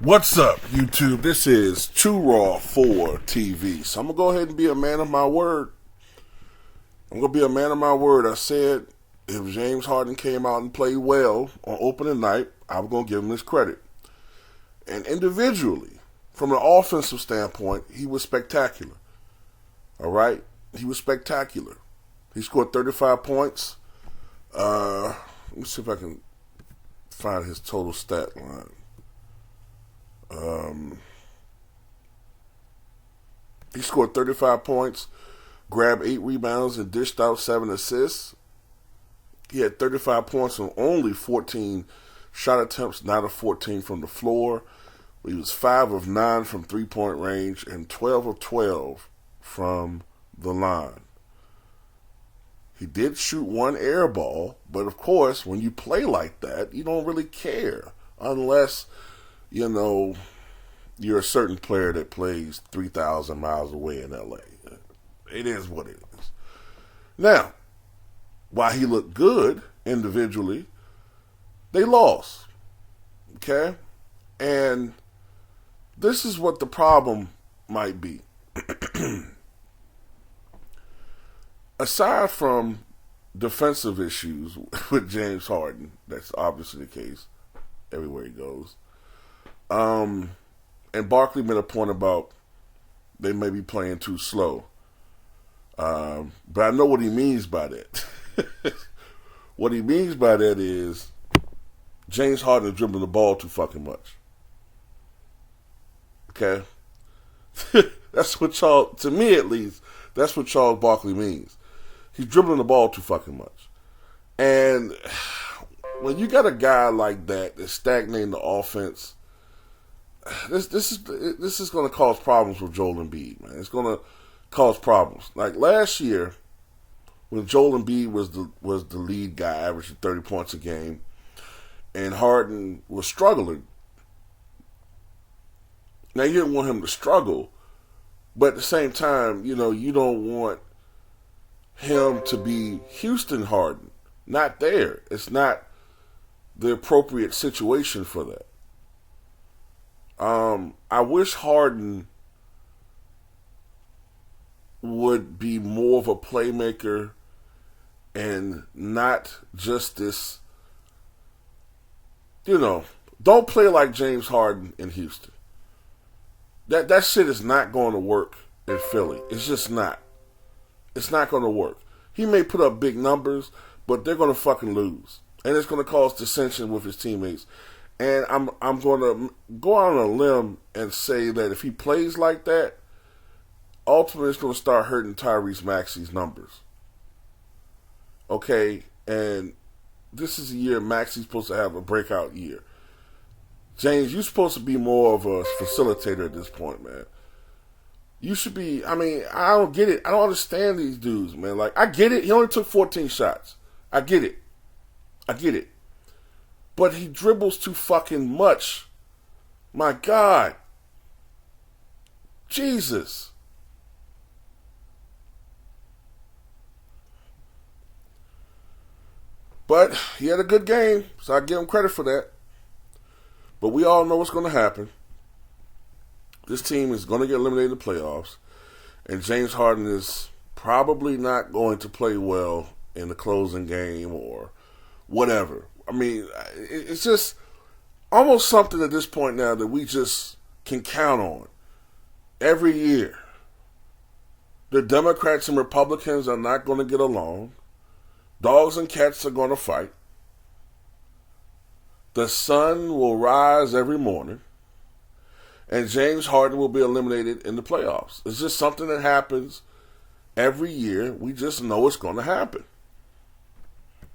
What's up, YouTube? This is Too Raw for TV. So I'm going to go ahead and be a man of my word. I'm going to be a man of my word. I said if James Harden came out and played well on opening night, I was going to give him his credit. And individually, from an offensive standpoint, he was spectacular. All right? He was spectacular. He scored 35 points. Let me see if I can find his total stat line. He scored 35 points, grabbed 8 rebounds, and dished out 7 assists. He had 35 points on only 14 shot attempts, 9 of 14 from the floor. He was 5 of 9 from three-point range and 12 of 12 from the line. He did shoot 1 air ball, but of course, when you play like that, you don't really care unless, you're a certain player that plays 3,000 miles away in LA. It is what it is. Now, while he looked good individually, they lost. Okay? And this is what the problem might be. Aside from defensive issues with James Harden, that's obviously the case everywhere he goes. And Barkley made a point about they may be playing too slow. But I know what he means by that. What he means by that is James Harden is dribbling the ball too fucking much. Okay? That's what to me at least, that's what Charles Barkley means. He's dribbling the ball too fucking much. And when you got a guy like that that's stagnating the offense, this is going to cause problems with Joel Embiid, man. It's going to cause problems. Like last year, when Joel Embiid was the lead guy, averaging 30 points a game, and Harden was struggling. Now you didn't want him to struggle, but at the same time, you don't want him to be Houston Harden. Not there. It's not the appropriate situation for that. I wish Harden would be more of a playmaker and not just this, don't play like James Harden in Houston. That shit is not going to work in Philly. It's just not. It's not going to work. He may put up big numbers, but they're going to fucking lose. And it's going to cause dissension with his teammates. And I'm going to go out on a limb and say that if he plays like that, ultimately it's going to start hurting Tyrese Maxey's numbers. Okay? And this is a year Maxey's supposed to have a breakout year. James, you're supposed to be more of a facilitator at this point, man. You should be, I don't get it. I don't understand these dudes, man. Like, I get it. He only took 14 shots. I get it. But he dribbles too fucking much. My God. Jesus. But he had a good game, so I give him credit for that. But we all know what's going to happen. This team is going to get eliminated in the playoffs. And James Harden is probably not going to play well in the closing game or whatever. It's just almost something at this point now that we just can count on every year. The Democrats and Republicans are not going to get along. Dogs and cats are going to fight. The sun will rise every morning. And James Harden will be eliminated in the playoffs. It's just something that happens every year. We just know it's going to happen.